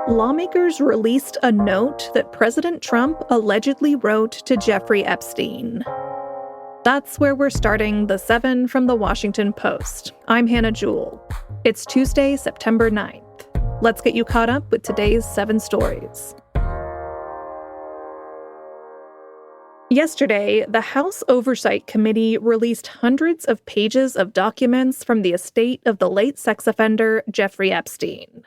lawmakers released a note that President Trump allegedly wrote to Jeffrey Epstein. That's where we're starting the 7 from the Washington Post. I'm Hannah Jewell. It's Tuesday, September 9th. Let's get you caught up with today's 7 stories. Yesterday, the House Oversight Committee released hundreds of pages of documents from the estate of the late sex offender Jeffrey Epstein.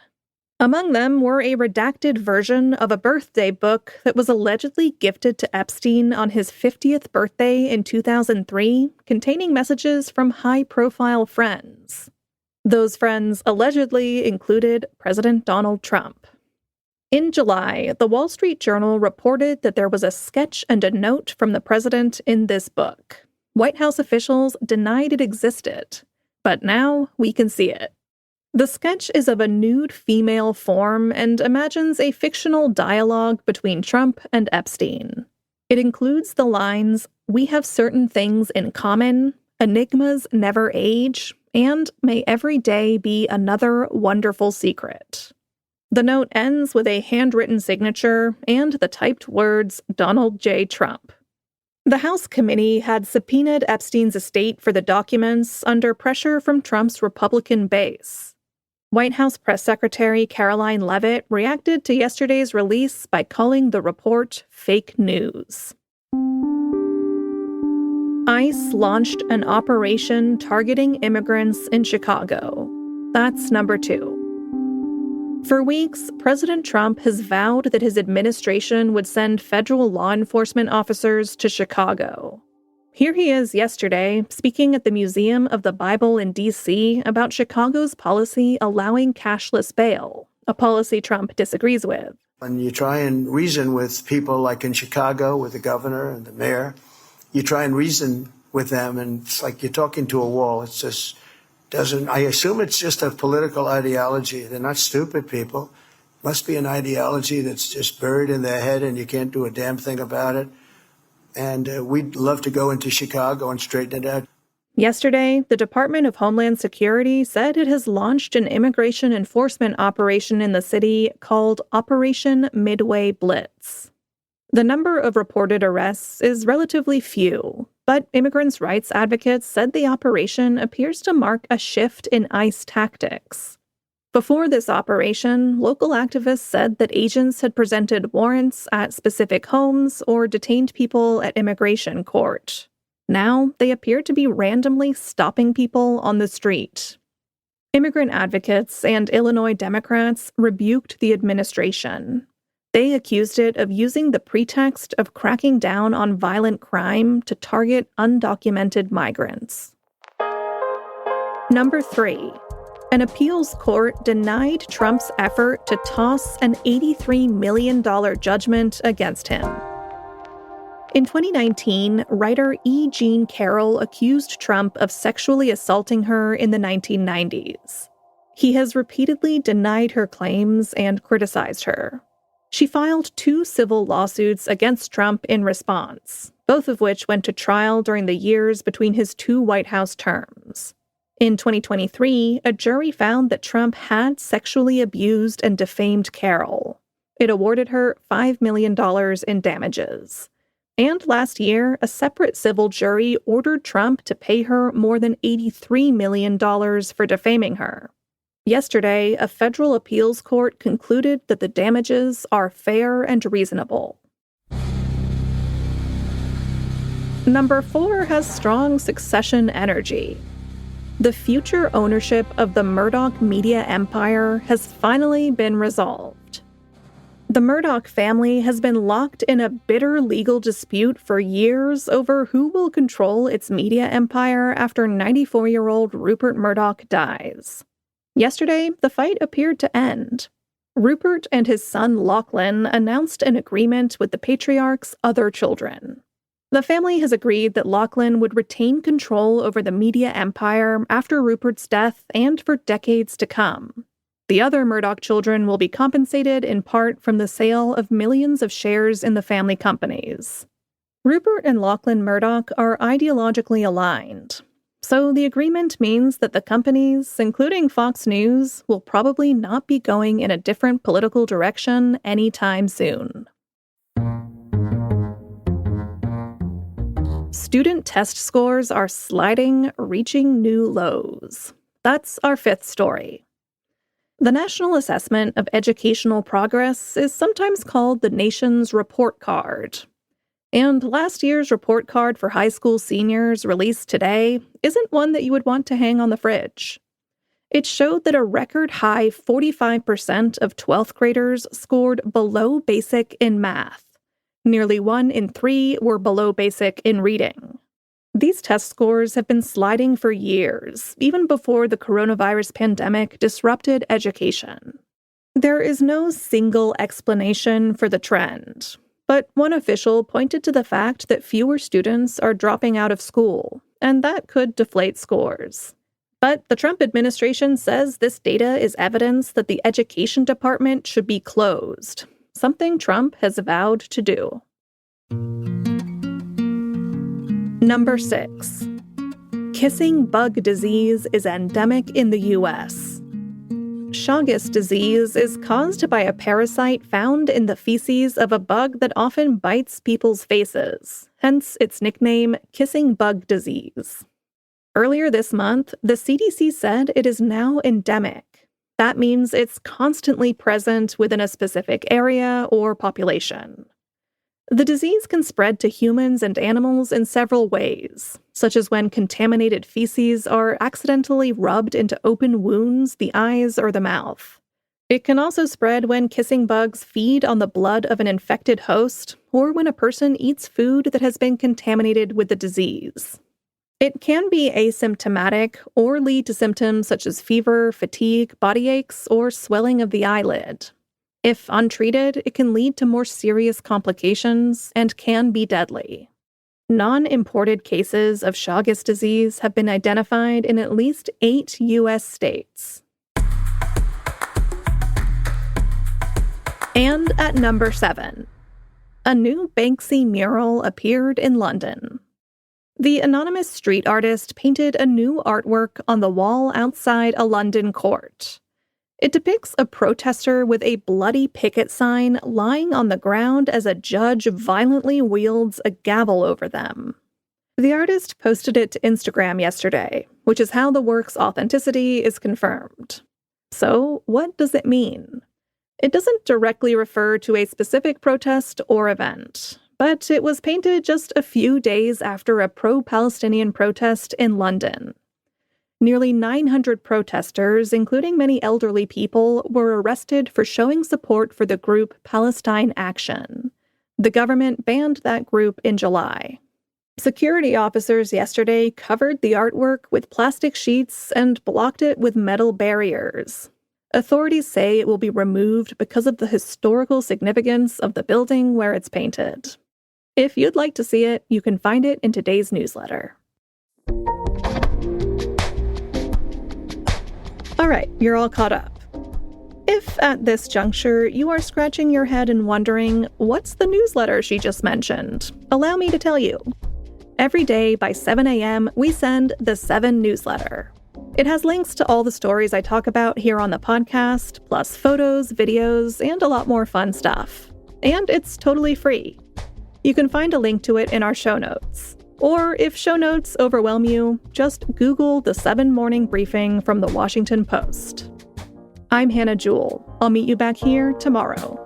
Among them were a redacted version of a birthday book that was allegedly gifted to Epstein on his 50th birthday in 2003, containing messages from high-profile friends. Those friends allegedly included President Donald Trump. In July, the Wall Street Journal reported that there was a sketch and a note from the president in this book. White House officials denied it existed, but now we can see it. The sketch is of a nude female form and imagines a fictional dialogue between Trump and Epstein. It includes the lines, "We have certain things in common, enigmas never age, and may every day be another wonderful secret." The note ends with a handwritten signature and the typed words, Donald J. Trump. The House committee had subpoenaed Epstein's estate for the documents under pressure from Trump's Republican base. White House Press Secretary Caroline Leavitt reacted to yesterday's release by calling the report fake news. ICE launched an operation targeting immigrants in Chicago. That's number 2. For weeks, President Trump has vowed that his administration would send federal law enforcement officers to Chicago. Here he is yesterday, speaking at the Museum of the Bible in D.C. about Chicago's policy allowing cashless bail, a policy Trump disagrees with. When you try and reason with people like in Chicago with the governor and the mayor, you try and reason with them, and it's like you're talking to a wall. It's just I assume it's just a political ideology. They're not stupid people. Must be an ideology that's just buried in their head and you can't do a damn thing about it. And we'd love to go into Chicago and straighten it out. Yesterday, the Department of Homeland Security said it has launched an immigration enforcement operation in the city called Operation Midway Blitz. The number of reported arrests is relatively few, but immigrants' rights advocates said the operation appears to mark a shift in ICE tactics. Before this operation, local activists said that agents had presented warrants at specific homes or detained people at immigration court. Now, they appear to be randomly stopping people on the street. Immigrant advocates and Illinois Democrats rebuked the administration. They accused it of using the pretext of cracking down on violent crime to target undocumented migrants. Number 3. An appeals court denied Trump's effort to toss an $83 million judgment against him. In 2019, writer E. Jean Carroll accused Trump of sexually assaulting her in the 1990s. He has repeatedly denied her claims and criticized her. She filed 2 civil lawsuits against Trump in response, both of which went to trial during the years between his 2 White House terms. In 2023, a jury found that Trump had sexually abused and defamed Carroll. It awarded her $5 million in damages. And last year, a separate civil jury ordered Trump to pay her more than $83 million for defaming her. Yesterday, a federal appeals court concluded that the damages are fair and reasonable. Number 4 has strong succession energy. The future ownership of the Murdoch media empire has finally been resolved. The Murdoch family has been locked in a bitter legal dispute for years over who will control its media empire after 94-year-old Rupert Murdoch dies. Yesterday, the fight appeared to end. Rupert and his son Lachlan announced an agreement with the patriarch's other children. The family has agreed that Lachlan would retain control over the media empire after Rupert's death and for decades to come. The other Murdoch children will be compensated in part from the sale of millions of shares in the family companies. Rupert and Lachlan Murdoch are ideologically aligned. So the agreement means that the companies, including Fox News, will probably not be going in a different political direction anytime soon. Student test scores are sliding, reaching new lows. That's our fifth story. The National Assessment of Educational Progress is sometimes called the nation's report card. And last year's report card for high school seniors released today isn't one that you would want to hang on the fridge. It showed that a record high 45% of 12th graders scored below basic in math. Nearly 1 in 3 were below basic in reading. These test scores have been sliding for years, even before the coronavirus pandemic disrupted education. There is no single explanation for the trend, but one official pointed to the fact that fewer students are dropping out of school, and that could deflate scores. But the Trump administration says this data is evidence that the education department should be closed, something Trump has vowed to do. Number 6. Kissing bug disease is endemic in the U.S. Chagas disease is caused by a parasite found in the feces of a bug that often bites people's faces, hence its nickname, kissing bug disease. Earlier this month, the CDC said it is now endemic. That means it's constantly present within a specific area or population. The disease can spread to humans and animals in several ways, such as when contaminated feces are accidentally rubbed into open wounds, the eyes, or the mouth. It can also spread when kissing bugs feed on the blood of an infected host, or when a person eats food that has been contaminated with the disease. It can be asymptomatic or lead to symptoms such as fever, fatigue, body aches, or swelling of the eyelid. If untreated, it can lead to more serious complications and can be deadly. Non-imported cases of Chagas disease have been identified in at least 8 U.S. states. And at number 7, a new Banksy mural appeared in London. The anonymous street artist painted a new artwork on the wall outside a London court. It depicts a protester with a bloody picket sign lying on the ground as a judge violently wields a gavel over them. The artist posted it to Instagram yesterday, which is how the work's authenticity is confirmed. So, what does it mean? It doesn't directly refer to a specific protest or event, but it was painted just a few days after a pro-Palestinian protest in London. Nearly 900 protesters, including many elderly people, were arrested for showing support for the group Palestine Action. The government banned that group in July. Security officers yesterday covered the artwork with plastic sheets and blocked it with metal barriers. Authorities say it will be removed because of the historical significance of the building where it's painted. If you'd like to see it, you can find it in today's newsletter. All right, you're all caught up. If at this juncture you are scratching your head and wondering, what's the newsletter she just mentioned? Allow me to tell you. Every day by 7 a.m., we send the 7 newsletter. It has links to all the stories I talk about here on the podcast, plus photos, videos, and a lot more fun stuff. And it's totally free. You can find a link to it in our show notes. Or if show notes overwhelm you, just Google the 7 Morning Briefing from the Washington Post. I'm Hannah Jewell. I'll meet you back here tomorrow.